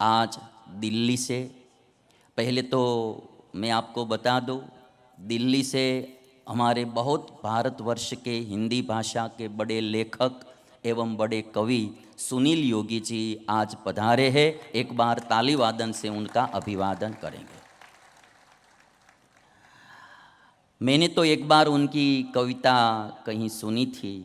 आज दिल्ली से, पहले तो मैं आपको बता दूं, दिल्ली से हमारे बहुत भारतवर्ष के हिंदी भाषा के बड़े लेखक एवं बड़े कवि सुनील योगी जी आज पधारे हैं। एक बार ताली वादन से उनका अभिवादन करेंगे। मैंने तो एक बार उनकी कविता कहीं सुनी थी,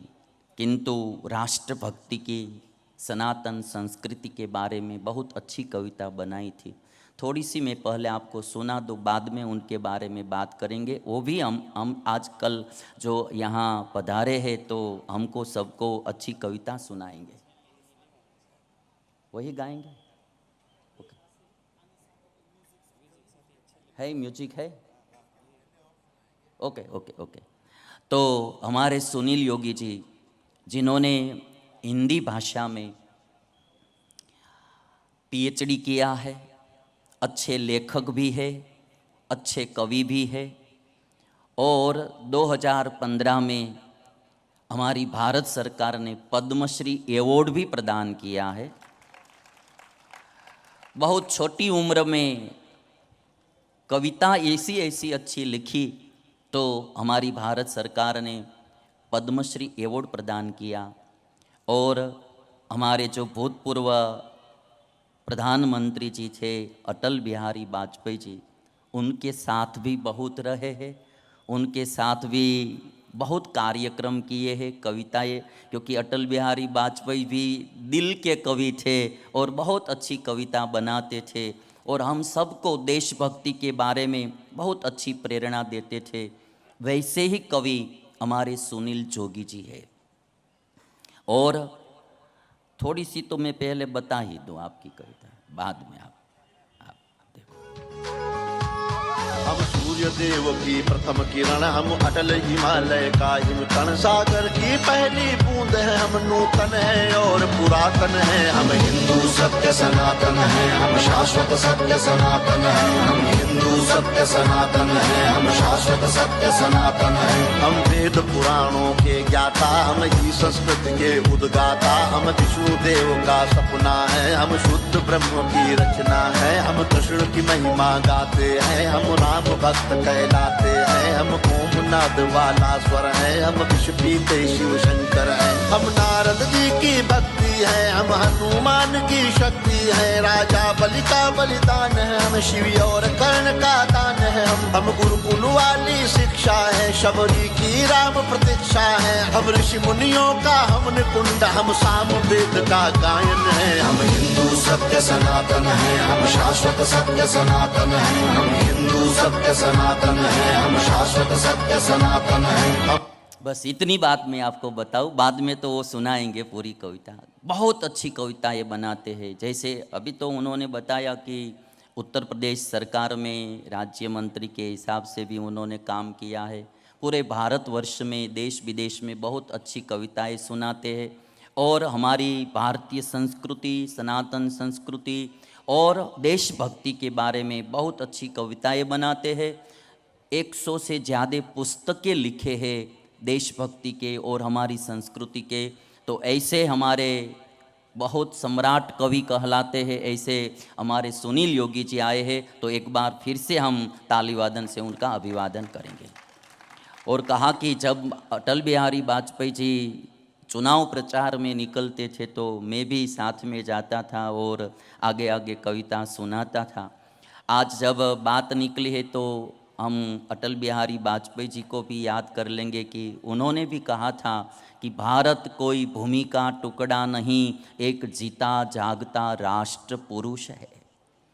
किंतु राष्ट्रभक्ति की, सनातन संस्कृति के बारे में बहुत अच्छी कविता बनाई थी। थोड़ी सी मैं पहले आपको सुना दूँ, बाद में उनके बारे में बात करेंगे। वो भी हम आजकल जो यहाँ पधारे हैं तो हमको सबको अच्छी कविता सुनाएंगे, वही गाएंगे। ओके, है म्यूजिक है? Okay okay okay. तो हमारे सुनील योगी जी, जिन्होंने हिंदी भाषा में पीएचडी किया है, अच्छे लेखक भी है, अच्छे कवि भी है, और 2015 में हमारी भारत सरकार ने पद्मश्री अवार्ड भी प्रदान किया है। बहुत छोटी उम्र में कविता ऐसी ऐसी अच्छी लिखी तो हमारी भारत सरकार ने पद्मश्री अवार्ड प्रदान किया। और हमारे जो भूतपूर्व प्रधानमंत्री जी थे अटल बिहारी वाजपेयी जी, उनके साथ भी बहुत रहे हैं, उनके साथ भी बहुत कार्यक्रम किए हैं, कविताएं, क्योंकि अटल बिहारी वाजपेयी भी दिल के कवि थे और बहुत अच्छी कविता बनाते थे और हम सबको देशभक्ति के बारे में बहुत अच्छी प्रेरणा देते थे। वैसे ही कवि हमारे सुनील जोगी जी है। और थोड़ी सी तो मैं पहले बता ही दूँ आपकी कविता, बाद में आप देखो। हम सूर्य देव की प्रथम किरण, हम अटल हिमालय का हिमकण, सागर की पहली बूंद है, हम नूतन है और पुरातन है। हम हिंदू सत्य सनातन है, हम शाश्वत सत्य सनातन है। हम हिंदू सत्य सनातन है, हम शाश्वत सत्य सनातन है। हम वेद पुराणों के ज्ञाता, हम ही संस्कृति के उद्गाता। हम विष्णु देव का सपना है, हम शुद्ध ब्रह्म की रचना है। हम कृष्ण की महिमा गाते हैं, हम राम भक्त कहलाते हैं। हम ओम नाद वाला स्वर है, हम विष पीते शिव शंकर है। हम नारद जी की भक्ति है, हम हनुमान की शक्ति है। राजा बलि का बलिदान है, हम शिव और कर्ण का दान है। हम गुरुकुल वाली शिक्षा है, शबरी की राम प्रतीक्षा है। हम ऋषि मुनियों का हम निकुंड, हम साम वेद का गायन है। हम हिंदू सत्य सनातन है, हम शाश्वत सत्य सनातन है। हम हिंदू सत्य सनातन है, हम शाश्वत सत्य सनातन है। बस इतनी बात मैं आपको बताऊं, बाद में तो वो सुनाएंगे पूरी कविता। बहुत अच्छी कविताएं बनाते हैं। जैसे अभी तो उन्होंने बताया कि उत्तर प्रदेश सरकार में राज्य मंत्री के हिसाब से भी उन्होंने काम किया है। पूरे भारतवर्ष में, देश विदेश में बहुत अच्छी कविताएं सुनाते हैं और हमारी भारतीय संस्कृति, सनातन संस्कृति और देशभक्ति के बारे में बहुत अच्छी कविताएं बनाते हैं। 100 से ज़्यादा पुस्तकें लिखे हैं देशभक्ति के और हमारी संस्कृति के। तो ऐसे हमारे बहुत सम्राट कवि कहलाते हैं, ऐसे हमारे सुनील योगी जी आए हैं। तो एक बार फिर से हम ताली वादन से उनका अभिवादन करेंगे। और कहा कि जब अटल बिहारी वाजपेयी जी चुनाव प्रचार में निकलते थे तो मैं भी साथ में जाता था और आगे आगे कविता सुनाता था। आज जब बात निकली है तो हम अटल बिहारी वाजपेयी जी को भी याद कर लेंगे कि उन्होंने भी कहा था कि भारत कोई भूमि का टुकड़ा नहीं, एक जीता जागता राष्ट्र पुरुष है।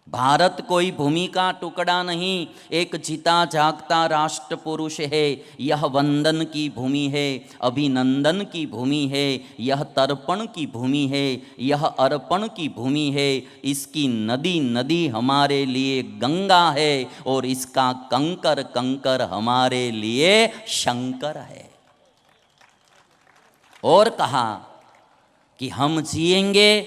भारत कोई भूमि का टुकड़ा नहीं, एक जीता जागता राष्ट्र पुरुष है। यह वंदन की भूमि है, अभिनंदन की भूमि है। यह तर्पण की भूमि है, यह अर्पण की भूमि है। इसकी नदी नदी हमारे लिए गंगा है और इसका कंकर कंकर हमारे लिए शंकर है। और कहा कि हम जिएंगे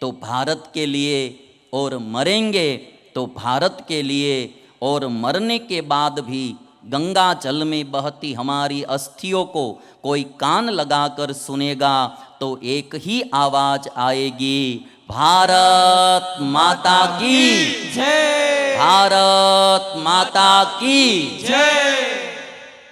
तो भारत के लिए और मरेंगे तो भारत के लिए, और मरने के बाद भी गंगा जल में बहती हमारी अस्थियों को कोई कान लगाकर सुनेगा तो एक ही आवाज़ आएगी, भारत माता की जय भारत माता की जय।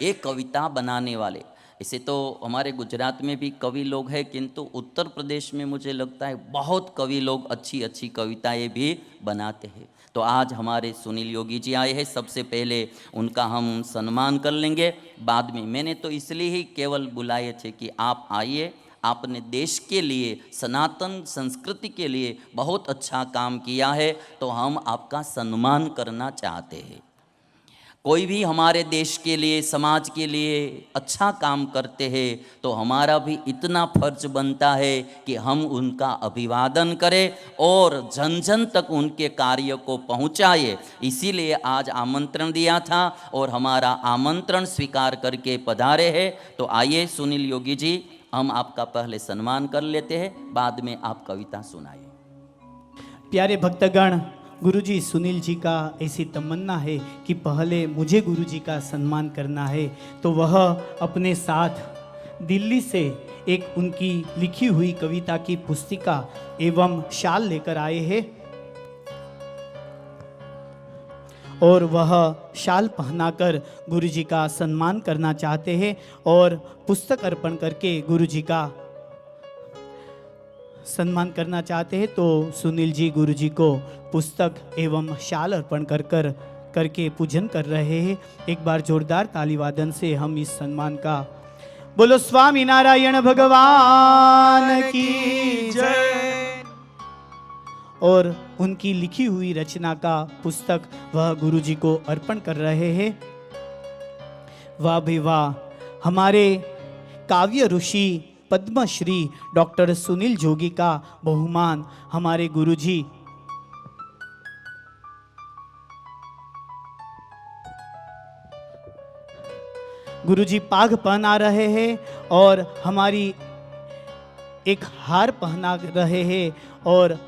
ये कविता बनाने वाले, ऐसे तो हमारे गुजरात में भी कवि लोग हैं, किंतु उत्तर प्रदेश में मुझे लगता है बहुत कवि लोग अच्छी अच्छी कविताएं भी बनाते हैं। तो आज हमारे सुनील योगी जी आए हैं, सबसे पहले उनका हम सम्मान कर लेंगे, बाद में मैंने तो इसलिए ही केवल बुलाए थे कि आप आइए, आपने देश के लिए, सनातन संस्कृति के लिए बहुत अच्छा काम किया है, तो हम आपका सम्मान करना चाहते हैं। कोई भी हमारे देश के लिए, समाज के लिए अच्छा काम करते हैं तो हमारा भी इतना फर्ज बनता है कि हम उनका अभिवादन करें और जन जन तक उनके कार्य को पहुंचाए। इसीलिए आज आमंत्रण दिया था और हमारा आमंत्रण स्वीकार करके पधारे हैं। तो आइए सुनील योगी जी, हम आपका पहले सम्मान कर लेते हैं, बाद में आप कविता सुनाइए। प्यारे भक्तगण, गुरुजी सुनील जी का ऐसी तमन्ना है कि पहले मुझे गुरुजी का सम्मान करना है, तो वह अपने साथ दिल्ली से एक उनकी लिखी हुई कविता की पुस्तिका एवं शाल लेकर आए हैं और वह शाल पहनाकर गुरुजी का सम्मान करना चाहते हैं और पुस्तक अर्पण करके गुरुजी का सम्मान करना चाहते हैं। तो सुनील जी गुरुजी को पुस्तक एवं शाल अर्पण करके पूजन कर रहे हैं। एक बार जोरदार ताली वादन से हम इस सम्मान का बोलो स्वामी नारायण भगवान की जय। और उनकी लिखी हुई रचना का पुस्तक वह गुरुजी को अर्पण कर रहे हैं। वाह भी वाह, हमारे काव्य ऋषि पद्मश्री डॉक्टर सुनील जोगी का बहुमान हमारे गुरुजी पाग पहना रहे हैं और हमारी एक हार पहना रहे हैं और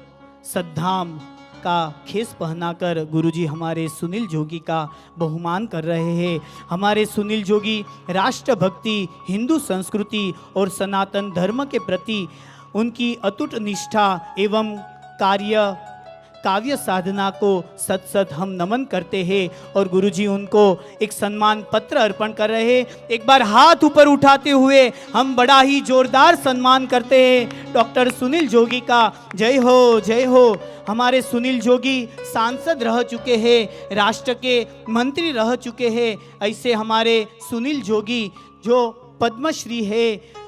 सद्धाम का खेस पहनाकर गुरुजी हमारे सुनील जोगी का बहुमान कर रहे हैं। हमारे सुनील जोगी राष्ट्रभक्ति, हिंदू संस्कृति और सनातन धर्म के प्रति उनकी अटूट निष्ठा एवं काव्य साधना को सत सत हम नमन करते हैं और गुरुजी उनको एक सम्मान पत्र अर्पण कर रहे हैं। एक बार हाथ ऊपर उठाते हुए हम बड़ा ही जोरदार सम्मान करते हैं डॉक्टर सुनील जोगी का। जय हो, जय हो। हमारे सुनील जोगी सांसद रह चुके हैं, राष्ट्र के मंत्री रह चुके हैं। ऐसे हमारे सुनील जोगी जो पद्मश्री है,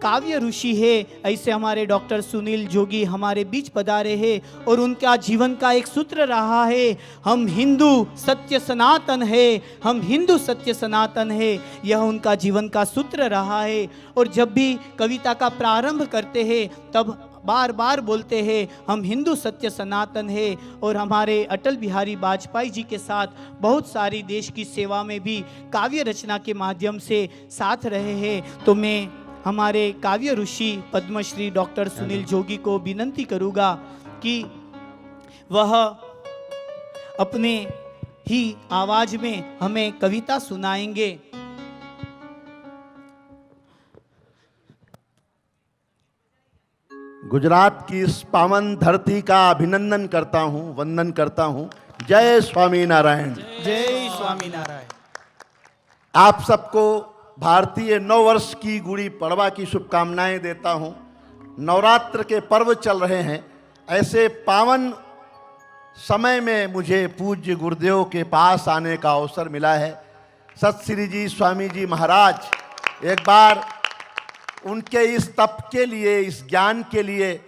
काव्य ऋषि है, ऐसे हमारे डॉक्टर सुनील जोगी हमारे बीच पधारे हैं और उनका जीवन का एक सूत्र रहा है, हम हिंदू सत्य सनातन है, हम हिंदू सत्य सनातन है। यह उनका जीवन का सूत्र रहा है और जब भी कविता का प्रारंभ करते हैं तब बार बार बोलते हैं हम हिंदू सत्य सनातन है। और हमारे अटल बिहारी वाजपेयी जी के साथ बहुत सारी देश की सेवा में भी काव्य रचना के माध्यम से साथ रहे हैं। तो मैं हमारे काव्य ऋषि पद्मश्री डॉक्टर सुनील जोगी को विनंती करूंगा कि वह अपने ही आवाज में हमें कविता सुनाएंगे। गुजरात की इस पावन धरती का अभिनंदन करता हूँ, वंदन करता हूँ। जय स्वामी नारायण। जय स्वामी नारायण। आप सबको भारतीय नव वर्ष की गुड़ी पड़वा की शुभकामनाएं देता हूं। नवरात्र के पर्व चल रहे हैं, ऐसे पावन समय में मुझे पूज्य गुरुदेव के पास आने का अवसर मिला है। सत श्री जी स्वामी जी महाराज एक बार उनके इस तप के लिए, इस ज्ञान के लिए,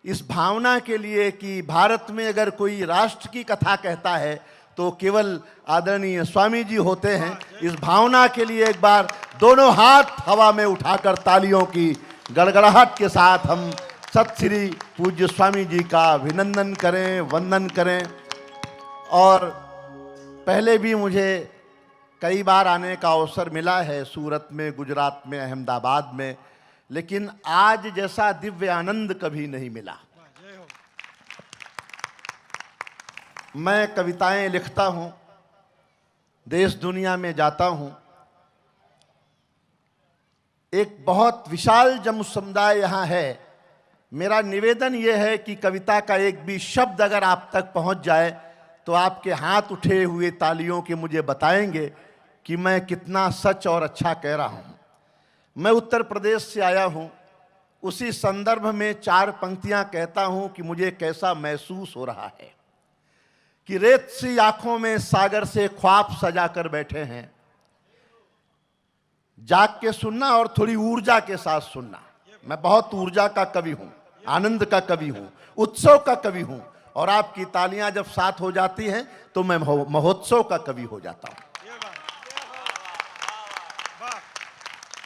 इस भावना के लिए कि भारत में अगर कोई राष्ट्र की कथा कहता है तो केवल आदरणीय स्वामी जी होते हैं। इस भावना के लिए एक बार दोनों हाथ हवा में उठाकर तालियों की गड़गड़ाहट के साथ हम सत श्री पूज्य स्वामी जी का अभिनंदन करें, वंदन करें। और पहले भी मुझे कई बार आने का अवसर मिला है, सूरत में, गुजरात में, अहमदाबाद में, लेकिन आज जैसा दिव्य आनंद कभी नहीं मिला। मैं कविताएं लिखता हूं, देश दुनिया में जाता हूं। एक बहुत विशाल जन समुदाय यहाँ है मेरा निवेदन यह है कि कविता का एक भी शब्द अगर आप तक पहुंच जाए तो आपके हाथ उठे हुए तालियों के मुझे बताएंगे कि मैं कितना सच और अच्छा कह रहा हूं। मैं उत्तर प्रदेश से आया हूं, उसी संदर्भ में 4 पंक्तियां कहता हूं कि मुझे कैसा महसूस हो रहा है कि रेत सी आंखों में सागर से ख्वाब सजा कर बैठे हैं। जाग के सुनना और थोड़ी ऊर्जा के साथ सुनना। मैं बहुत ऊर्जा का कवि हूं, आनंद का कवि हूं, उत्सव का कवि हूं, और आपकी तालियां जब साथ हो जाती हैं तो मैं महोत्सव का कवि हो जाता हूं।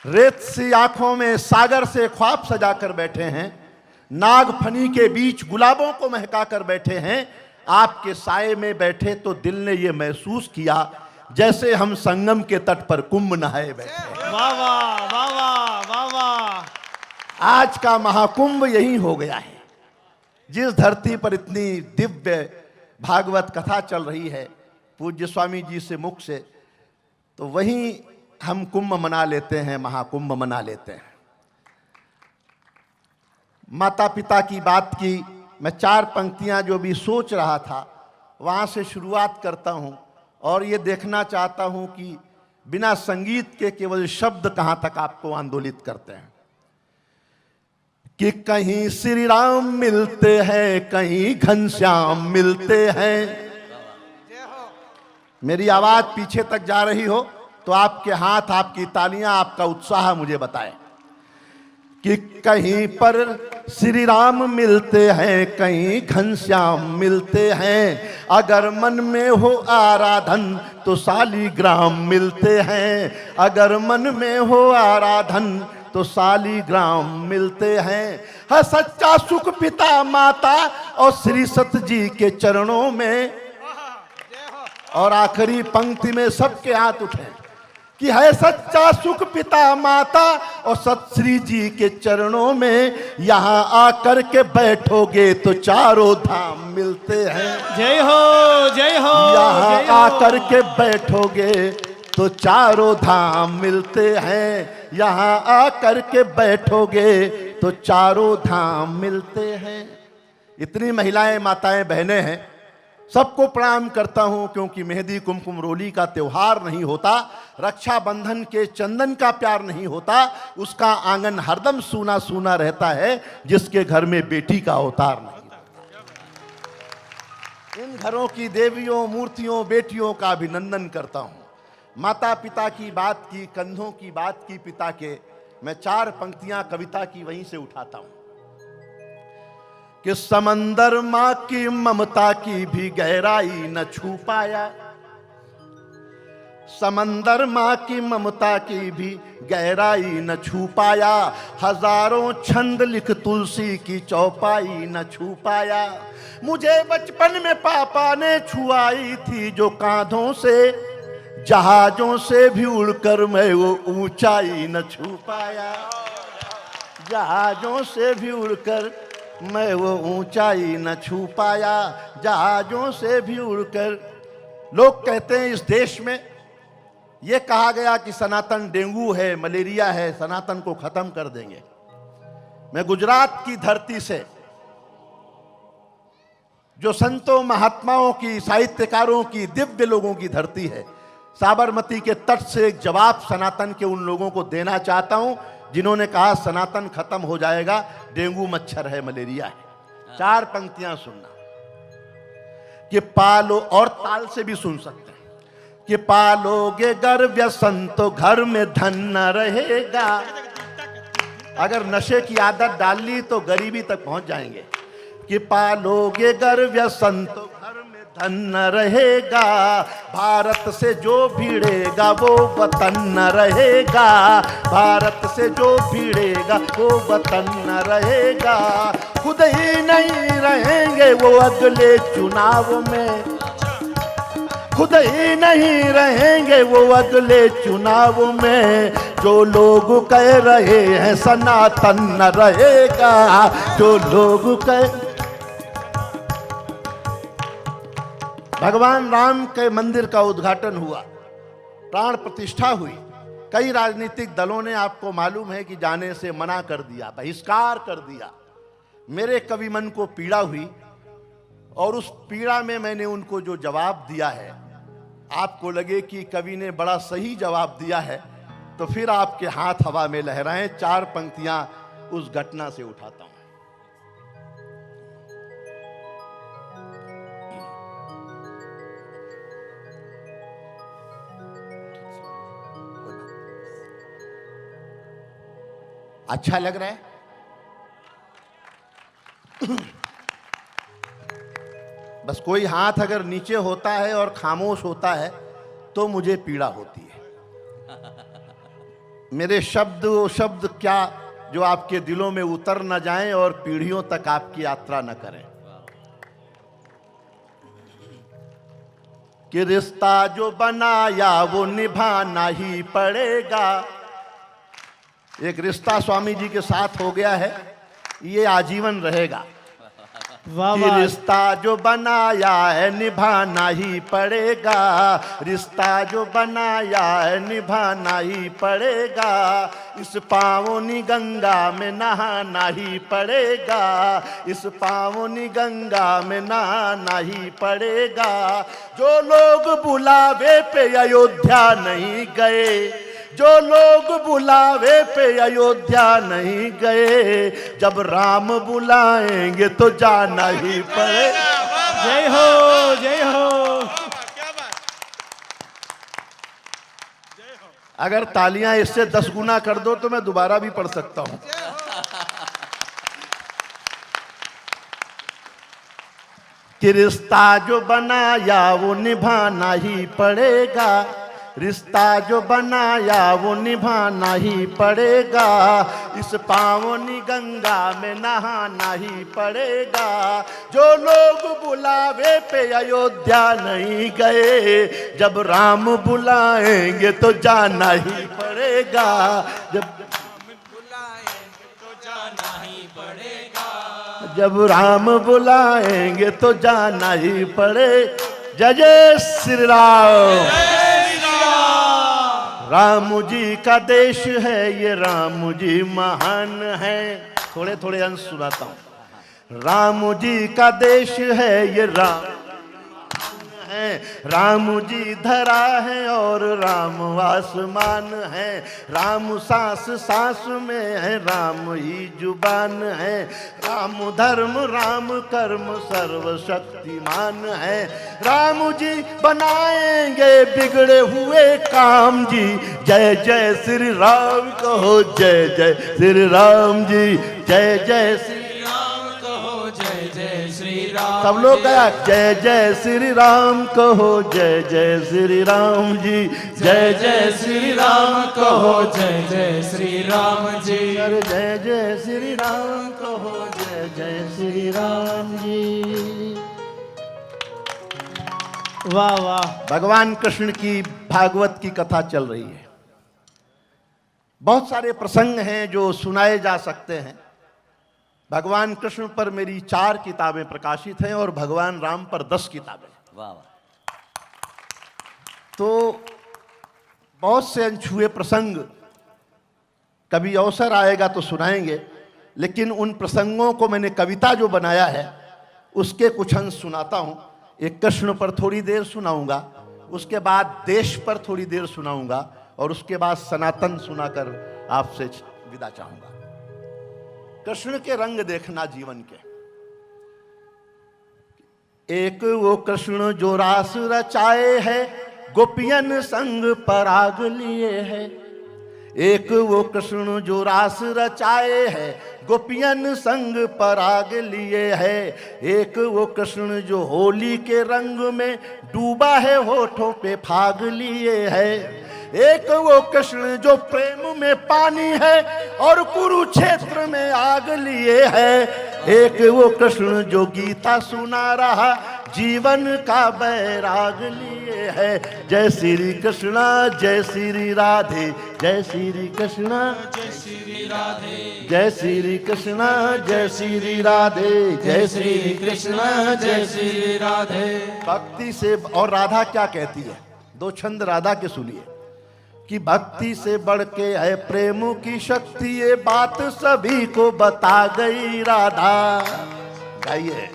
रेत सी आंखों में सागर से ख्वाब सजा कर बैठे हैं, नागफनी के बीच गुलाबों को महका कर बैठे हैं। आपके साए में बैठे तो दिल ने यह महसूस किया जैसे हम संगम के तट पर कुंभ नहाए बैठे। वाह वाह वाह वाह वाह वाह। आज का महाकुंभ यही हो गया है। जिस धरती पर इतनी दिव्य भागवत कथा चल रही है पूज्य स्वामी जी से मुख से, तो वहीं हम कुंभ मना लेते हैं, महाकुंभ मना लेते हैं। माता पिता की बात की मैं 4 पंक्तियां जो भी सोच रहा था वहां से शुरुआत करता हूं और ये देखना चाहता हूं कि बिना संगीत के केवल शब्द कहां तक आपको आंदोलित करते हैं। कि कहीं श्री राम मिलते हैं, कहीं घनश्याम मिलते हैं। मेरी आवाज पीछे तक जा रही हो तो आपके हाथ, आपकी तालियां, आपका उत्साह मुझे बताए कि कहीं पर श्री राम मिलते हैं, कहीं घनश्याम मिलते हैं। अगर मन में हो आराधन तो शालिग्राम मिलते हैं। अगर मन में हो आराधन तो शालिग्राम मिलते हैं। है सच्चा सुख पिता माता और श्री सत जी के चरणों में। और आखिरी पंक्ति में सबके हाथ उठे कि है सच्चा सुख पिता माता और सत श्री जी के चरणों में। यहां आकर के बैठोगे तो चारों धाम मिलते हैं। जय हो जय हो। यहां आकर के बैठोगे तो चारों धाम मिलते हैं। यहां आकर के बैठोगे तो चारों धाम मिलते हैं। इतनी महिलाएं, माताएं, बहनें हैं, सबको प्रणाम करता हूं क्योंकि मेहंदी कुमकुम रोली का त्योहार नहीं होता, रक्षाबंधन के चंदन का प्यार नहीं होता, उसका आंगन हरदम सूना सूना रहता है जिसके घर में बेटी का अवतार नहीं। इन घरों की देवियों, मूर्तियों, बेटियों का अभिनंदन करता हूं। माता पिता की बात की, कंधों की बात की पिता के, मैं 4 पंक्तियां कविता की वहीं से उठाता हूं कि समंदर मां की ममता की भी गहराई न छू पाया। समंदर मां की ममता की भी गहराई न छू पाया। हजारों छंद लिख तुलसी की चौपाई न छू पाया। मुझे बचपन में पापा ने छुआई थी जो कांधों से, जहाजों से भी उड़कर मैं वो ऊंचाई न छू पाया। जहाजों से भी उड़कर मैं वो ऊंचाई न छू पाया। जहाजों से भी उड़कर। लोग कहते हैं इस देश में ये कहा गया कि सनातन डेंगू है, मलेरिया है, सनातन को खत्म कर देंगे। मैं गुजरात की धरती से, जो संतों महात्माओं की, साहित्यकारों की, दिव्य लोगों की धरती है, साबरमती के तट से एक जवाब सनातन के उन लोगों को देना चाहता हूं जिन्होंने कहा सनातन खत्म हो जाएगा, डेंगू मच्छर है, मलेरिया है। 4 पंक्तियां सुनना कि पालो, और ताल से भी सुन सकते हैं कि पालोगे गर व्यसन तो घर में धन न रहेगा। अगर नशे की आदत डाल ली तो गरीबी तक पहुंच जाएंगे। कि पालोगे गर व्यसन तो घर में धन न रहेगा। भारत से जो भिड़ेगा वो वतन न रहेगा। भारत से जो भिड़ेगा वो वतन न रहेगा। खुद ही नहीं रहेंगे वो अगले चुनाव में। खुद ही नहीं रहेंगे वो अगले चुनाव में। जो लोग कह रहे हैं सनातन न रहेगा। जो लोग कह, भगवान राम के मंदिर का उद्घाटन हुआ, प्राण प्रतिष्ठा हुई। कई राजनीतिक दलों ने, आपको मालूम है कि जाने से मना कर दिया, बहिष्कार कर दिया। मेरे कवि मन को पीड़ा हुई और उस पीड़ा में मैंने उनको जो जवाब दिया है, आपको लगे कि कवि ने बड़ा सही जवाब दिया है, तो फिर आपके हाथ हवा में लहराएं। 4 पंक्तियां उस घटना से उठाता हूं। अच्छा लग रहा है? बस कोई हाथ अगर नीचे होता है और खामोश होता है तो मुझे पीड़ा होती है। मेरे शब्द वो शब्द क्या जो आपके दिलों में उतर न जाएं और पीढ़ियों तक आपकी यात्रा न करें। कि रिश्ता जो बनाया वो निभाना ही पड़ेगा। एक रिश्ता स्वामी जी के साथ हो गया है, ये आजीवन रहेगा। वाह कि वाह, रिश्ता जो बनाया है निभाना ही पड़ेगा। रिश्ता जो बनाया है निभाना ही पड़ेगा। इस पावनी गंगा में नहाना ही पड़ेगा। इस पावनी गंगा में नहाना ही पड़ेगा। जो लोग बुलावे पे अयोध्या नहीं गए, जो लोग बुलावे पे अयोध्या नहीं गए, जब राम बुलाएंगे तो जाना ही पड़ेगा। जय हो जय हो। अगर तालियां इससे 10 गुना कर दो तो मैं दोबारा भी पढ़ सकता हूं। कि रिश्ता जो बनाया वो निभाना ही पड़ेगा। रिश्ता जो बनाया वो निभाना ही पड़ेगा। इस पावनी गंगा में नहाना ही पड़ेगा। जो लोग बुलावे पे अयोध्या नहीं गए, जब राम बुलाएंगे तो जाना ही पड़ेगा। जब राम बुलाएंगे तो जाना ही पड़े। जय जय श्री राम। राम जी का देश है ये, राम जी महान है। थोड़े थोड़े अंश सुनाता हूं। राम जी का देश है ये, राम है। राम जी धरा है और राम आसमान है। राम सांस सांस में है, राम ही जुबान है। राम धर्म राम कर्म सर्वशक्तिमान है। राम जी बनाएंगे बिगड़े हुए काम जी। जय जय श्री राम कहो, जय जय श्री राम जी। जय जय श्री सब लोग गया। जय जय श्री राम कहो, जय जय श्री राम जी। जय जय श्री राम कहो, जय जय श्री राम जी। अरे जय जय श्री राम कहो, जय जय श्री राम जी। वाह वाह। भगवान कृष्ण की भागवत की कथा चल रही है। बहुत सारे प्रसंग हैं जो सुनाए जा सकते हैं। भगवान कृष्ण पर मेरी 4 किताबें प्रकाशित हैं और भगवान राम पर 10 किताबें। वाह वाह। तो बहुत से अनछुए प्रसंग कभी अवसर आएगा तो सुनाएंगे, लेकिन उन प्रसंगों को मैंने कविता जो बनाया है उसके कुछ अंश सुनाता हूं। एक कृष्ण पर थोड़ी देर सुनाऊंगा, उसके बाद देश पर थोड़ी देर सुनाऊंगा और उसके बाद सनातन सुनाकर आपसे विदा चाहूंगा। कृष्ण के रंग देखना जीवन के। एक वो कृष्ण जो रास रचाए है, गोपियन संग पराग लिए है। एक वो कृष्ण जो रास रचाए है, गोपियन संग पराग लिए है। एक वो कृष्ण जो होली के रंग में डूबा है, होठों पे फाग लिए है। एक वो कृष्ण जो प्रेम में पानी है और कुरुक्षेत्र में आग लिए है। एक वो कृष्ण जो गीता सुना रहा, जीवन का बैराग लिए है। जय श्री कृष्णा जय श्री राधे, जय श्री कृष्णा जय श्री राधे। जय श्री कृष्णा जय श्री राधे, जय श्री कृष्णा जय श्री राधे। भक्ति से। और राधा क्या कहती है, 2 छंद राधा के सुनिए। कि भक्ति से बढ़ के है प्रेम की शक्ति, ये बात सभी को बता गई राधा। गाइए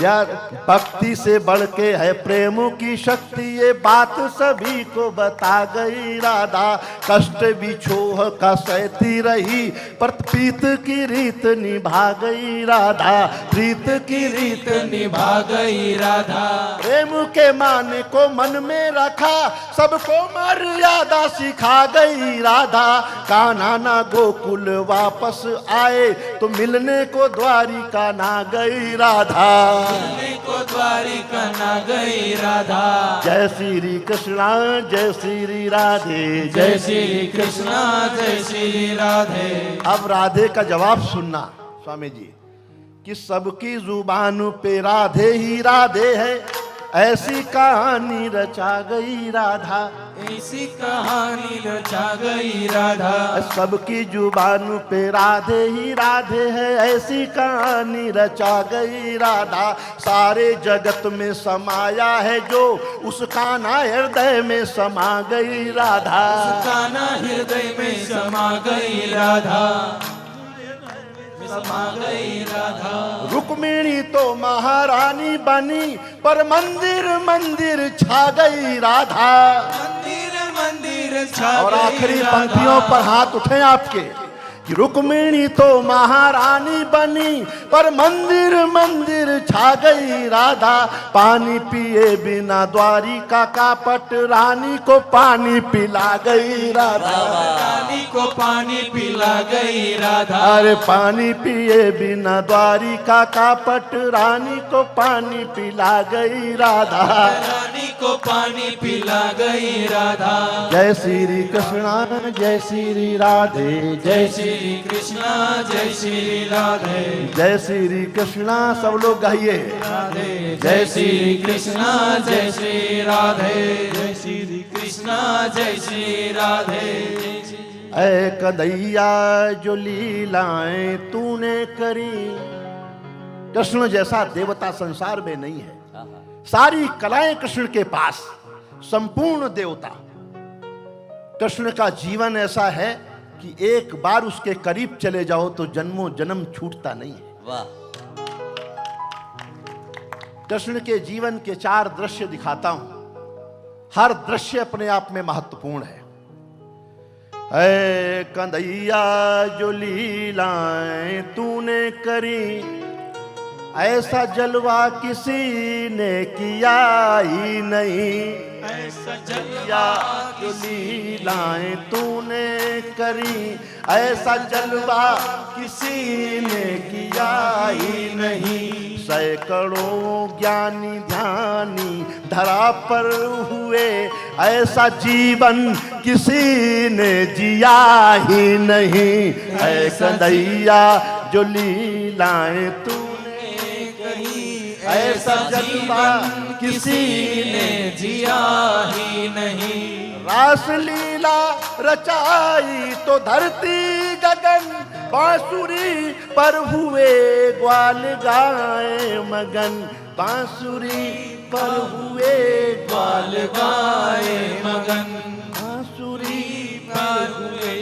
यार, भक्ति से बढ़ के है प्रेम की शक्ति, ये बात सभी को बता गई राधा। कष्ट भी छोह का सहती रही, पर प्रीत की रीत निभा गई राधा। प्रीत की रीत निभा गई राधा। प्रेम के मान को मन में रखा, सबको मर्यादा सिखा गई राधा। कान्हा ना गोकुल वापस आए, तो मिलने को द्वारिका ना गई राधा। मिलने को द्वारिका ना गई राधा। जय श्री कृष्णा जय श्री राधे, जय श्री कृष्णा जय श्री राधे। अब राधे का जवाब सुनना स्वामी जी, कि सबकी जुबान पे राधे ही राधे है, ऐसी कहानी रचा गई राधा। ऐसी कहानी रचा गई राधा। सबकी जुबान पे राधे ही राधे है, ऐसी कहानी रचा गई राधा। सारे जगत में समाया है जो, उस कान्हा हृदय में समा गई राधा। कान्हा हृदय में समा गई राधा। समा गई राधा। रुक्मिणी तो महारानी बनी, पर मंदिर मंदिर छा गई राधा। मंदिर मंदिर छा और गई आखिरी राधा। पंक्तियों पर हाथ उठे आपके, कि रुक्मिणी तो महारानी बनी, पर मंदिर मंदिर छा गई राधा। पानी पिए बिना द्वारिका का पट, रानी को पानी पिला गई राधा। रानी को पानी पिला गई राधा। अरे पानी पिए बिना द्वारिका का पट, रानी को पानी पिला गई राधा। रानी को पानी पिला गई राधा। जय श्री कृष्णा जय श्री राधे, जय श्री कृष्णा जय श्री राधे। जय श्री कृष्णा। सब लोग गाइए राधे। जय श्री कृष्णा जय श्री राधे। जय श्री कृष्णा जय श्री राधे। ऐ कन्हैया जो लीलाएं तूने करी, कृष्ण जैसा देवता संसार में नहीं है। सारी कलाएं कृष्ण के पास, संपूर्ण देवता। कृष्ण का जीवन ऐसा है कि एक बार उसके करीब चले जाओ तो जन्मों जन्म छूटता नहीं है। वाह। कृष्ण के जीवन के 4 दृश्य दिखाता हूं, हर दृश्य अपने आप में महत्वपूर्ण है। ऐ कन्हैया जो लीलाएं तूने करी, ऐसा जलवा किसी ने किया ही नहीं। ऐसा या जो लीलाएं तूने करी, ऐसा जलवा किसी ने किया ही नहीं। सैकड़ों ज्ञानी ध्यानी धरा पर हुए, ऐसा जीवन किसी ने जिया ही नहीं। ऐ कन्हैया जो लीलाएं तूने करी, ऐसा जलवा किसी ने जिया ही नहीं। रास लीला रचाई तो धरती गगन, बांसुरी पर हुए ग्वाल गाए मगन। बांसुरी पर हुए ग्वाल गाए मगन। बांसुरी पर हुए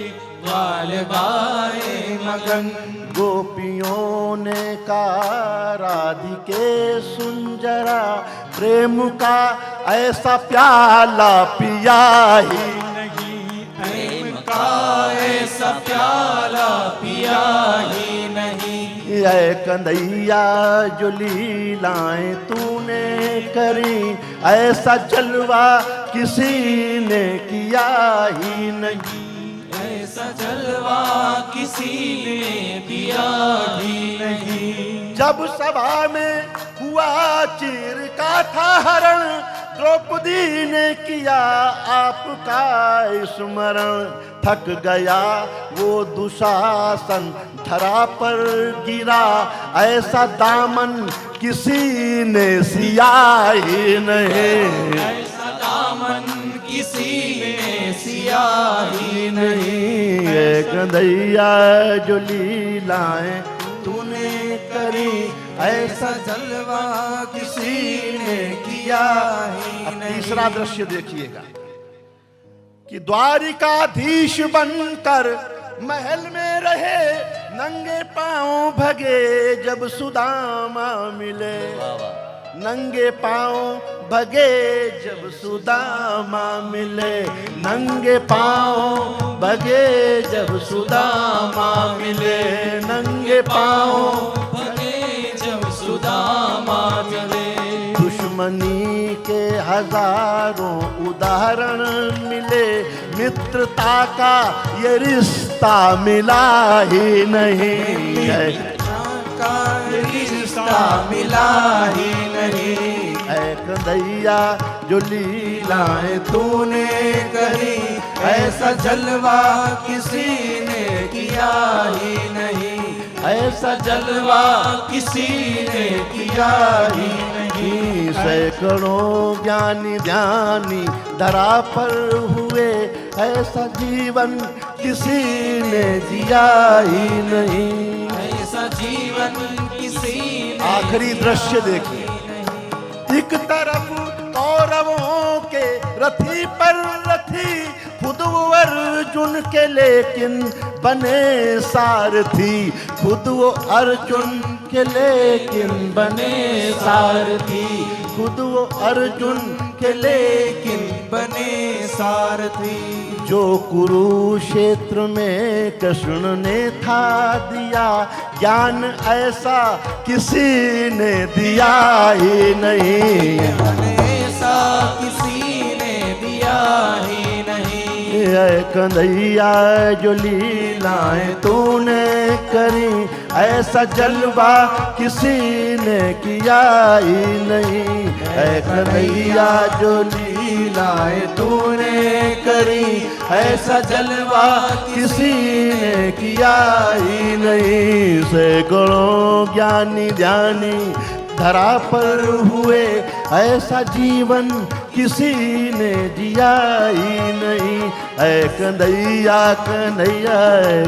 ग्वाल गाए मगन। गोपियों ने कहा राधिके सुन जरा, प्रेम का ऐसा प्याला पिया ही नहीं। प्रेम का ऐसा प्याला पिया ही नहीं। ऐ कन्हैया जो लीलाएं तूने करी, ऐसा जलवा किसी ने किया ही नहीं। ऐसा जलवा किसी ने दिया ही नहीं। जब सभा में हुआ चीर का था हरण, द्रौपदी ने किया आपका स्मरण। थक गया वो दुशासन, धरा पर गिरा, ऐसा दामन किसी ने सिया ही नहीं। ऐसा दामन किसी ने सिया ही नहीं। ये कन्हैया जो लीलाएं तूने करी, ऐसा जलवा किसी ने किया ही नहीं। तीसरा दृश्य देखिएगा, कि द्वारिकाधीश बनकर महल में रहे, नंगे पांव भगे जब सुदामा मिले। वाह वाह, नंगे पांव भगे जब सुदामा मिले, नंगे पांव भगे जब सुदामा मिले, नंगे पांव भगे जब सुदामा मिले। दुश्मनी के हजारों उदाहरण मिले, मित्रता का ये रिश्ता मिला ही नहीं है, का रिश्ता मिला ही नहीं। ऐ कन्हैया जो लीलाएं तूने करी, ऐसा जलवा किसी ने किया ही नहीं, ऐसा जलवा किसी ने किया ही नहीं। सैकड़ों ज्ञानी ध्यानी धरा पर हुए, ऐसा जीवन किसी ने जिया ही नहीं, ऐसा जीवन किसी ने। आखिरी दृश्य देखिए, एक तरफ कौरवों के रथी पर रथी, खुद वो अर्जुन के लेकिन बने सारथी, खुद वो अर्जुन के लेकिन बने सारथी, खुद वो अर्जुन के लेकिन बने सारथी। जो कुरुक्षेत्र में कृष्ण ने था दिया, ज्ञान ऐसा किसी ने दिया ही नहीं, ऐसा किसी ने दिया ही नहीं। ऐ कन्हैया जो लीलाएं तूने करी, ऐसा जलवा किसी ने किया ही नहीं, ऐ कन्हैया जो लीलाएं तूने करी, ऐसा जलवा किसी ने किया ही नहीं। सैकड़ों ज्ञानी ध्यानी धरा पर हुए, ऐसा जीवन किसी ने जिया ही नहीं, ऐ कन्हैया कन्हैया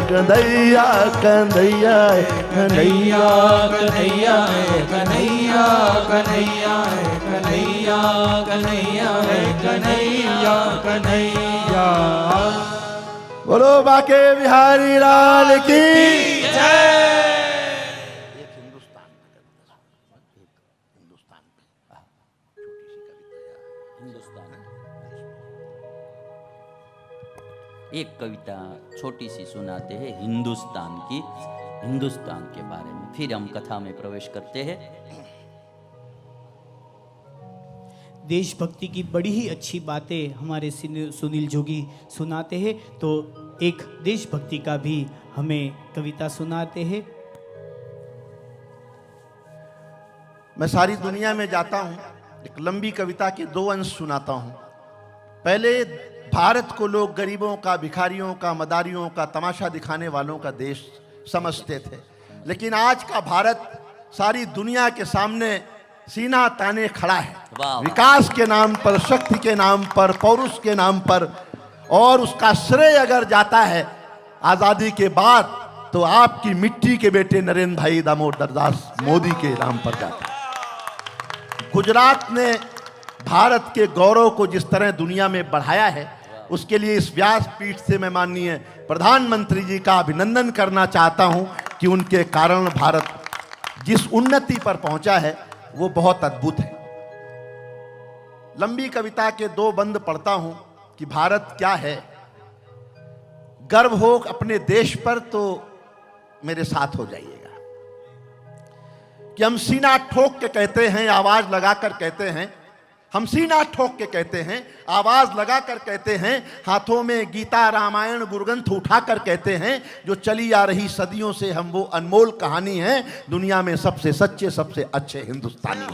कन्हैया कन्हैया कन्हैया कन्हैया कन्हैया कन्हैया कन्हैया कन्हैया कन्हैया कन्हैया। बोलो बाके बिहारी लाल की जय। एक कविता छोटी सी सुनाते हैं हिंदुस्तान की, हिंदुस्तान के बारे में, फिर हम कथा में प्रवेश करते हैं। देशभक्ति की बड़ी ही अच्छी बातें हमारे सुनील जोगी सुनाते हैं, तो एक देशभक्ति का भी हमें कविता सुनाते हैं। मैं सारी दुनिया में जाता हूं, एक लंबी कविता के 2 अंश सुनाता हूं। पहले भारत को लोग गरीबों का, भिखारियों का, मदारियों का, तमाशा दिखाने वालों का देश समझते थे, लेकिन आज का भारत सारी दुनिया के सामने सीना ताने खड़ा है। वाह। विकास के नाम पर, शक्ति के नाम पर, पौरुष के नाम पर, और उसका श्रेय अगर जाता है आजादी के बाद तो आपकी मिट्टी के बेटे नरेंद्र भाई दामोदर दास मोदी के नाम पर जाता है। गुजरात ने भारत के गौरव को जिस तरह दुनिया में बढ़ाया है, उसके लिए इस व्यासपीठ से मैं माननीय प्रधानमंत्री जी का अभिनंदन करना चाहता हूं कि उनके कारण भारत जिस उन्नति पर पहुंचा है वो बहुत अद्भुत है। लंबी कविता के 2 बंद पढ़ता हूं कि भारत क्या है। गर्व हो अपने देश पर तो मेरे साथ हो जाइएगा कि हम सीना ठोक के कहते हैं, आवाज लगाकर कहते हैं, हम सीना ठोक के कहते हैं, आवाज लगाकर कहते हैं, हाथों में गीता रामायण गुरग्रंथ उठाकर कहते हैं, जो चली आ रही सदियों से हम वो अनमोल कहानी है, दुनिया में सबसे सच्चे सबसे अच्छे हिंदुस्तानी हैं।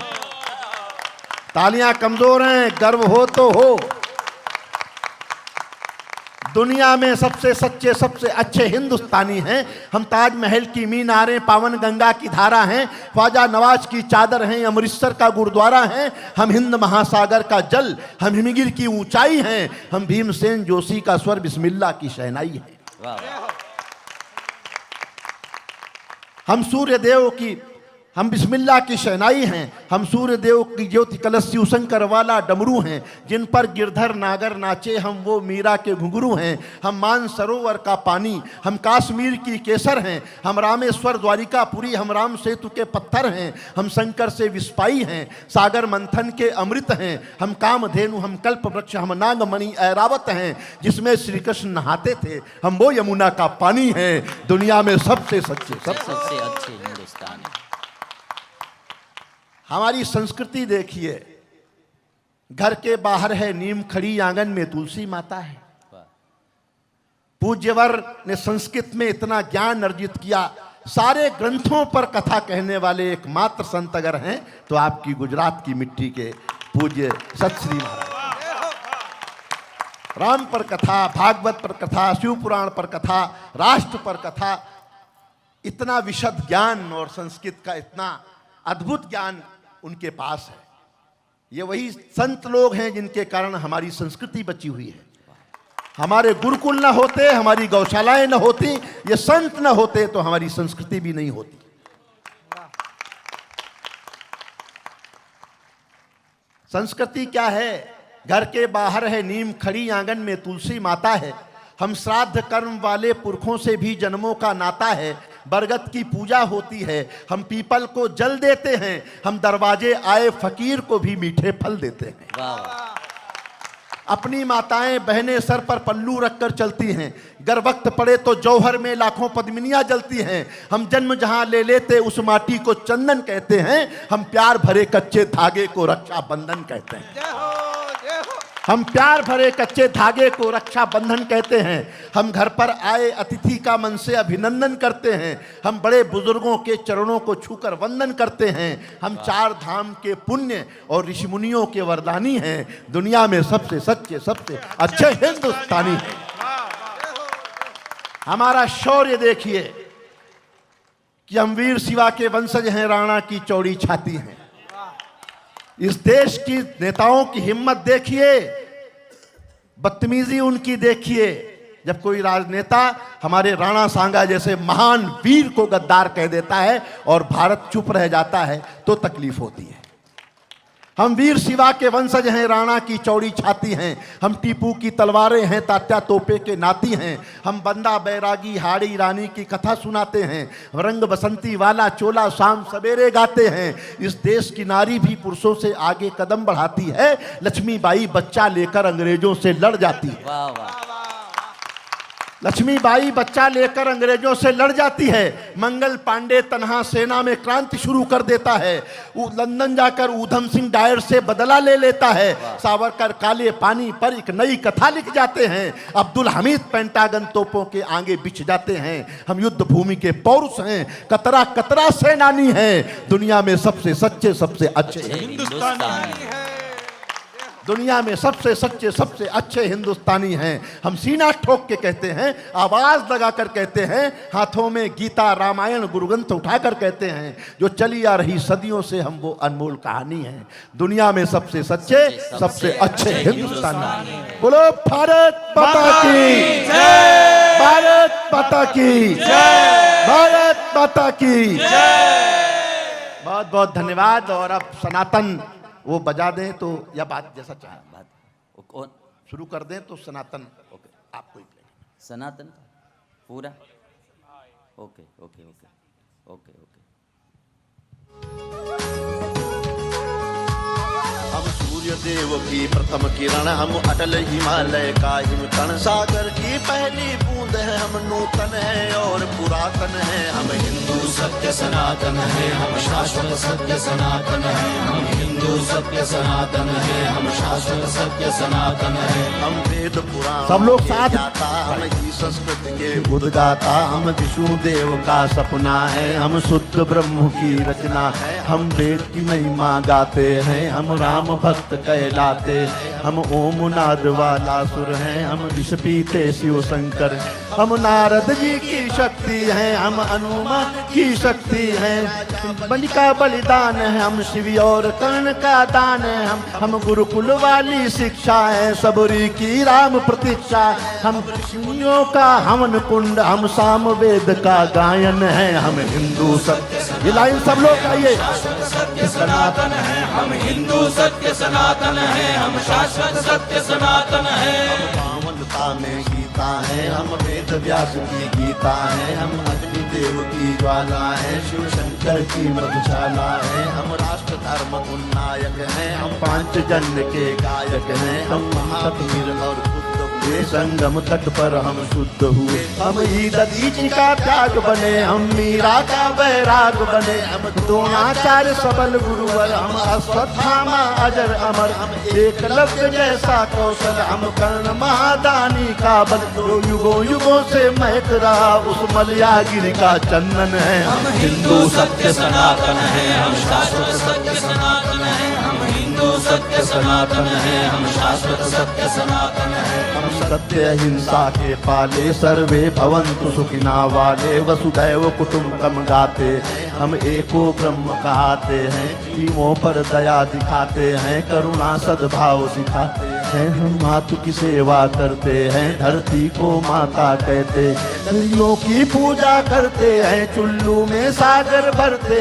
तालियां कमजोर हैं, गर्व हो तो हो। दुनिया में सबसे सच्चे सबसे अच्छे हिंदुस्तानी हैं हम। ताजमहल की मीनारें, पावन गंगा की धारा हैं, ख्वाजा नवाज की चादर हैं, अमृतसर का गुरुद्वारा हैं, हम हिंद महासागर का जल, हम हिमगिर की ऊंचाई हैं, हम भीमसेन जोशी का स्वर बिस्मिल्लाह की शहनाई है। वाह। हम सूर्य देव की हम बिस्मिल्लाह की शहनाई हैं, हम सूर्य देव की ज्योति कलश शिव शंकर वाला डमरू हैं, जिन पर गिरधर नागर नाचे हम वो मीरा के घुंघरू हैं। हम मान सरोवर का पानी, हम काश्मीर की केसर हैं, हम रामेश्वर द्वारिकापुरी, हम राम सेतु के पत्थर हैं, हम शंकर से विस्पाई हैं, सागर मंथन के अमृत हैं, हम कामधेनु, हम कल्प वृक्ष, हम नागमणि ऐरावत हैं, जिसमें श्री कृष्ण नहाते थे, हम वो यमुना का पानी हैं, दुनिया में सबसे सच्चे सबसे अच्छे हिंदुस्तान। हमारी संस्कृति देखिए, घर के बाहर है नीम खड़ी, आंगन में तुलसी माता है। पूज्यवर ने संस्कृत में इतना ज्ञान अर्जित किया, सारे ग्रंथों पर कथा कहने वाले एकमात्र संत अगर हैं तो आपकी गुजरात की मिट्टी के पूज्य सत श्री महाराज। राम पर कथा, भागवत पर कथा, शिव पुराण पर कथा, राष्ट्र पर कथा, इतना विशद ज्ञान और संस्कृत का इतना अद्भुत ज्ञान उनके पास है। ये वही संत लोग हैं जिनके कारण हमारी संस्कृति बची हुई है। हमारे गुरुकुल न होते, हमारी गौशालाएं न होती, ये संत न होते तो हमारी संस्कृति भी नहीं होती। संस्कृति क्या है? घर के बाहर है नीम खड़ी, आंगन में तुलसी माता है, हम श्राद्ध कर्म वाले पुरखों से भी जन्मों का नाता है, बरगद की पूजा होती है, हम पीपल को जल देते हैं, हम दरवाजे आए फकीर को भी मीठे फल देते हैं। अपनी माताएं बहनें सर पर पल्लू रखकर चलती हैं, गर वक्त पड़े तो जौहर में लाखों पद्मिनियां जलती हैं, हम जन्म जहां ले लेते उस माटी को चंदन कहते हैं, हम प्यार भरे कच्चे धागे को रक्षा बंधन कहते हैं। हम प्यार भरे कच्चे धागे को रक्षा बंधन कहते हैं। हम घर पर आए अतिथि का मन से अभिनंदन करते हैं, हम बड़े बुजुर्गों के चरणों को छूकर वंदन करते हैं, हम चार धाम के पुण्य और ऋषि मुनियों के वरदानी हैं, दुनिया में सबसे सच्चे सबसे अच्छे हिंदुस्तानी हैं। हमारा शौर्य देखिए कि हम वीर शिवा के वंशज हैं, राणा की चौड़ी छाती हैं। इस देश की नेताओं की हिम्मत देखिए, बदतमीजी उनकी देखिए। जब कोई राजनेता हमारे राणा सांगा जैसे महान वीर को गद्दार कह देता है और भारत चुप रह जाता है तो तकलीफ होती है। हम वीर शिवा के वंशज हैं, राणा की चौड़ी छाती हैं, हम टीपू की तलवारें हैं, तात्या तोपे के नाती हैं, हम बंदा बैरागी हाड़ी रानी की कथा सुनाते हैं, रंग बसंती वाला चोला शाम सवेरे गाते हैं। इस देश की नारी भी पुरुषों से आगे कदम बढ़ाती है, लक्ष्मीबाई बच्चा लेकर अंग्रेजों से लड़ जाती है। वाह वाह। लक्ष्मीबाई बच्चा लेकर अंग्रेजों से लड़ जाती है। मंगल पांडे तन्हा सेना में क्रांति शुरू कर देता है, लंदन जाकर ऊधम सिंह डायर से बदला ले लेता है, सावरकर काले पानी पर एक नई कथा लिख जाते हैं, अब्दुल हमीद पेंटागन तोपों के आगे बिछ जाते हैं। हम युद्ध भूमि के पौरुष हैं, कतरा कतरा सेनानी हैं, दुनिया में सबसे सच्चे सबसे अच्छे हिंदुस्तानी हैं। दुनिया में सबसे सच्चे सबसे अच्छे हिंदुस्तानी हैं। हम सीना ठोक के कहते हैं, आवाज लगाकर कहते हैं, हाथों में गीता रामायण गुरुग्रंथ उठाकर कहते हैं, जो चली आ रही सदियों से हम वो अनमोल कहानी है। दुनिया में सबसे सच्चे सबसे अच्छे हिंदुस्तानी। बोलो भारत माता की जय, भारत माता की जय, भारत माता की जय। बहुत बहुत धन्यवाद। और अब सनातन वो बजा दें तो, या बात जैसा चाहे बात कौन शुरू कर दें तो सनातन ओके आपको ही प्ले। सनातन पूरा okay okay okay okay okay. हम सूर्य देव की प्रथम किरण, हम अटल हिमालय का हिमकण, सागर की पहली बूंद है, हम नूतन है और पुरातन है, हम हिंदू सत्य सनातन है, हम शाश्वत सत्य सनातन है, हम हिंदू सत्य सनातन है, हम शाश्वत सत्य सनातन है, हम वेद पुराण सब लोग साथ गाता, हम ही संस्कृत के उद्गाता, हम विष्णु देव का सपना है, हम शुद्ध ब्रह्म की रचना है, हम वेद की महिमा गाते हैं, हम राम भक्त कहलाते, हम ओम नाद वाला सुर हैं, हम विष पीते शिव शंकर, हम नारद जी की शक्ति हैं, हम हनुमान की शक्ति हैं। बलि का बलिदान है, हम शिव और कर्ण का दान है। हम गुरुकुल वाली शिक्षा है, सबरी की राम प्रतीक्षा। हम ऋषियों का हवन कुंड, हम साम वेद का गायन है। हम हिंदू सत्य, ये लाइन सब लोग आइए। सत्य सनातन है, हम हिंदू सत्य सनातन है, हम शाश्वत सत्य सनातन है। पावनता में गीता है, हम वेद व्यास की गीता है। हम अग्निदेव की ज्वाला है, शिव शंकर की मधुशाला है। हम राष्ट्र धर्म उन्नायक हैं, हम पांच जन्म के गायक हैं। हम महावीर और ये संगम तट पर हम शुद्ध हुए। हम दधीचि का त्याग बने, हम मीरा का बैराग बने। हम द्रोणाचार्य सबल गुरुवर, हम अश्वत्थामा अजर अमर। हम एकलव्य जैसा कौशल, हम कर्ण महादानी का बल। जो युगों युगों से महक रहा, उस मलयागिरी का चंदन है। हम हिंदू सत्य सनातन है, हम शाश्वत सत्य सनातन है। हम हिंदू सत्य सनातन है, हम शाश्वत सत्य सनातन है। हम सत्य अहिंसा के पाले, सर्वे भवन्तु सुखिना वाले। वसुधैव कुटुम्बकम् गाते, हम एको ब्रह्म कहाते हैं। जीवों पर दया दिखाते हैं, करुणा सद्भाव सिखाते हैं। हम मातु की सेवा करते हैं, धरती को माता कहते। नदियों की पूजा करते हैं, चुल्लू में सागर भरते।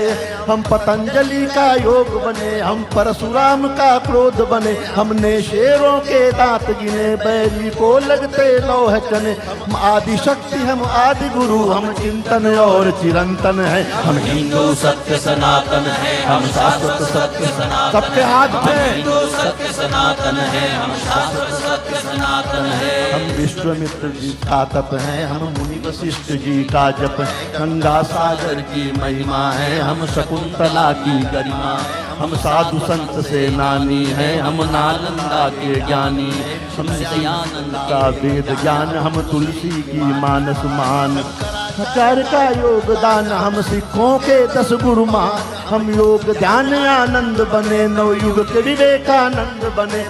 हम पतंजलि का योग बने, हम परशुराम का क्रोध बने। हमने शेरों के दांत गिने, बैरी को लगते लौह चने। हम आदि शक्ति, हम आदि गुरु, हम चिंतन और चिरंतन है। हम हिंदू सत्य सनातन है, हम शाश्वत सत्य सनातन। सबके हाथ हम में हिंदू सत्य सनातन है, हम शाश्वत सत्य सनातन है। हम विश्वामित्र जी का तप है, हम मुनि वशिष्ठ जी का जप है। गंगा सागर की महिमा है, हम शकुंतला की गरिमा। हम साधु संत से नानी है, हम नालंदा के ज्ञानी। हम दयानंद का वेद ज्ञान, हम तुलसी की मानस मान। आचार्य का योगदान, हम सिखों के 10 गुरु मान। हम योग ध्यान आनंद बने, नवयुग के विवेकानंद बने।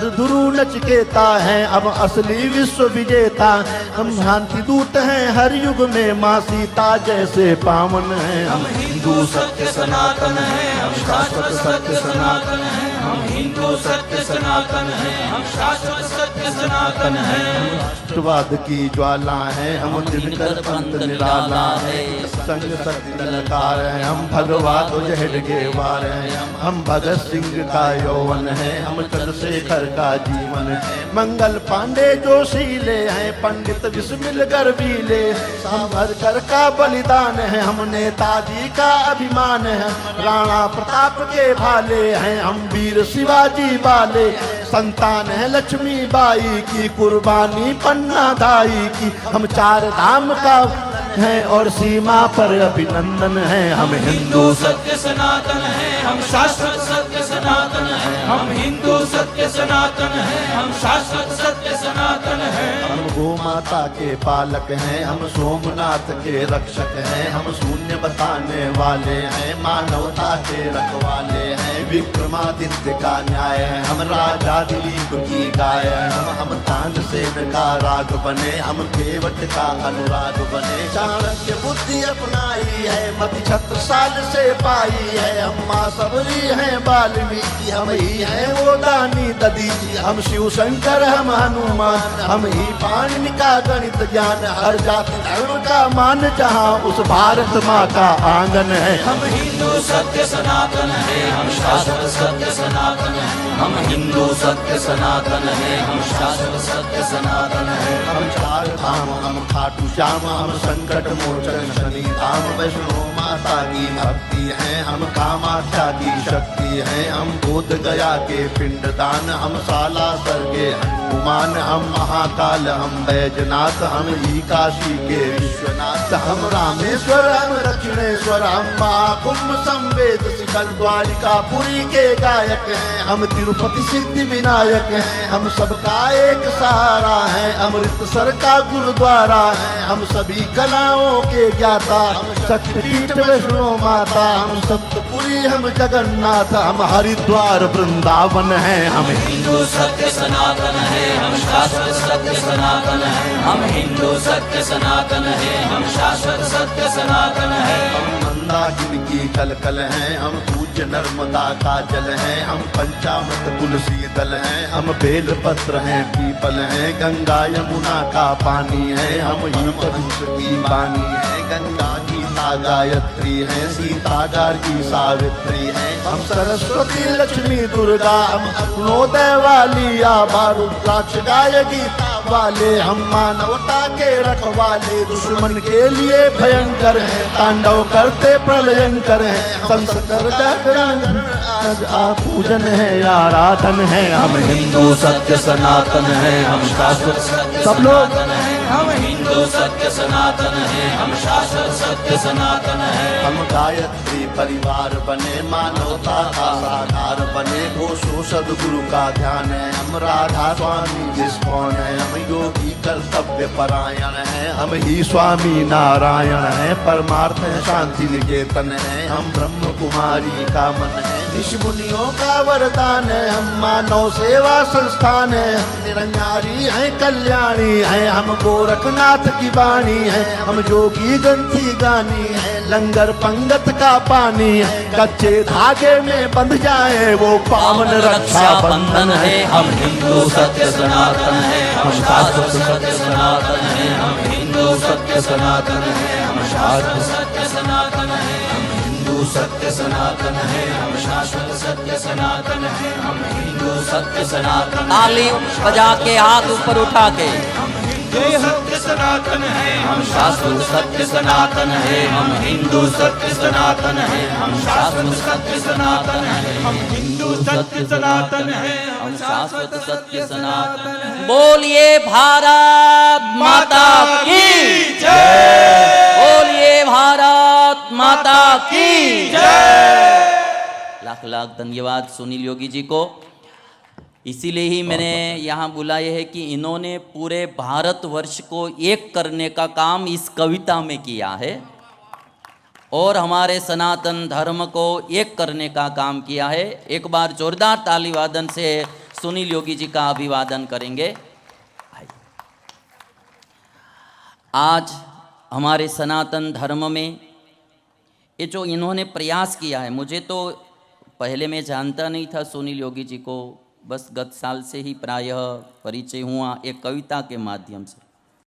ध्रुव नचिकेता है, अब असली विश्व विजेता। हम शांति दूत हैं हर युग में, माँ सीता जैसे पावन हैं। हम हिंदू सत्य सनातन है, हम शाश्वत सत्य सनातन है। हम हिंदू सत्य सनातन है, हम शाश्वत सत्य सनातन है। राष्ट्रवाद की ज्वाला है, हम दिनकर पंथ निराला है। संग सत्यकार है, हम भगवा ध्वज के वार हैं। हम भगत सिंह का यौवन है, हम चंद्रशेखर का जीवन है। मंगल पांडे जोशीले हैं, पंडित विस्मिल गर्वीले। हम भरकर का बलिदान है, हम नेताजी का अभिमान है। राणा प्रताप के भाले हैं, हम वीर शिवाजी वाले। संतान है लक्ष्मी बाई की, कुर्बानी पन्ना दाई की। हम 4 धाम का है और सीमा पर अभिनंदन है। हम हिंदू सत्य सनातन है, हम शाश्वत सत्य सनातन है। हम हिंदू सत्य सनातन है, हम शाश्वत सत्य सनातन है। हम गो माता के पालक हैं, हम सोमनाथ के रक्षक हैं। हम शून्य बताने वाले हैं, मानवता के रखवाले हैं। विक्रमादित्य का न्याय है, हम राजा दिलीप की गाय है। हम तानसेन का राग बने, हम केवट का अनुराग बने। चाणक्य बुद्धि अपनाई है, मति छत्रसाल से पाई है। हम माँ सबरी हैं वाल्मीकि, हम ही हैं वो दानी दधीचि। हम शिव शंकर, हम हनुमान, हम ही पाणिनि का गणित ज्ञान। हर जाति धर्म का मान, जहाँ उस भारत माँ का आंगन है। हम हिंदू सत्य सनातन है, हम शाश्वत सत्य सनातन है। हम हिंदू सत्य सनातन है, हम शाश्वत सत्य सनातन है। हम 4 धाम, हम खाटू श्याम, हम संकट मोचन शनि धाम। वैष्णो माता की भक्ति है, हम कामाख्या की शक्ति है। हम बोध गया के पिंडदान, हम सालासर के हनुमान। हम महाकाल, हम बैजनाथ, हम ही काशी के विश्वनाथ। हम रामेश्वर, हम दक्षिणेश्वर, हम महाकुंभ संवेद मंगल द्वारिकापुरी के गायक हैं, हम तिरुपति सिद्धि विनायक हैं, हम सबका एक सहारा है, अमृतसर का गुरुद्वारा है, हम सभी कलाओं के ज्ञाता, हम शक्तिपीठ वैष्णो माता, हम सप्तपुरी, हम जगन्नाथ, हम हरिद्वार वृंदावन है, हम हिंदू सत्य सनातन है, हम शाश्वत सत्य सनातन है, हम हिंदू सत्य सनातन है, हम शाश्वत सत्य सनातन है। हम मंदाकिनी की कलकल हैं, हम पूज्य नर्मदा का जल हैं, हम पंचामृत तुलसी दल हैं, हम बेल पत्र हैं, पीपल हैं, गंगा यमुना का पानी है, हम युगधनुष की बानी है, गंगा की गायत्री है, सीता गार्गी सावित्री है, हम सरस्वती लक्ष्मी दुर्गा, हम अग्नोदय वाली आभा रुद्राक्ष गाय गीता वाले, हम मानवता के रखवाले, दुश्मन के लिए भयंकर है, तांडव करते प्रलयंकर है, संस्कर जागरण पूजन है, आराधन है, हम हिंदू सत्य सनातन है, हम शाश्वत सत्य सब लोग सनातन है, हम हिंदू सत्य सनातन है, हम शाश्वत सत्य सनातन है। हम गायत्री परिवार बने, मानवता का साकार बने, घोषो सदगुरु का ध्यान है, हम राधा स्वामी जिसकौन है, हम योगी कर्तव्य परायण है, हम ही स्वामी नारायण है, परमार्थ है, शांति निकेतन है, हम ब्रह्म कुमारी का मन है, ऋषि मुनियों का वरदान है, हम मानव सेवा संस्थान है, हम निरंकारी हैं, कल्याणी हैं, हम गोरखनाथ की वाणी है, हम जोगी ग्रंथी गानी है, लंगर पंगत का पानी है, कच्चे धागे में बंध जाए वो पावन रक्षा बंधन है, हम हिंदू सत्य सनातन है, हम शाश्वत सत्य सनातन है, हम हिंदू सत्य सनातन है, हम शाश्वत सत्य सनातन है, हम हिंदू सत्य सनातन है, हम शाश्वत सत्य सनातन है, हम हिंदू सत्य सनातन। ताली बजा के हाथ ऊपर उठा के सत्य सनातन है, हम शाश्वत सत्य सनातन है, हम हिंदू सत्य सनातन है, हम शाश्वत सत्य सनातन है, हम हिंदू सत्य सनातन है, हम शाश्वत सत्य सनातन। बोलिए भारत माता की जय, बोलिए भारत माता की जय। लाख लाख धन्यवाद सुनील योगी जी को। इसीलिए ही मैंने यहाँ बुलाया है कि इन्होंने पूरे भारतवर्ष को एक करने का काम इस कविता में किया है और हमारे सनातन धर्म को एक करने का काम किया है। एक बार जोरदार ताली वादन से सुनील योगी जी का अभिवादन करेंगे। आज हमारे सनातन धर्म में ये जो इन्होंने प्रयास किया है, मुझे तो पहले मैं जानता नहीं था सुनील योगी जी को, बस गत साल से ही प्रायः परिचय हुआ एक कविता के माध्यम से।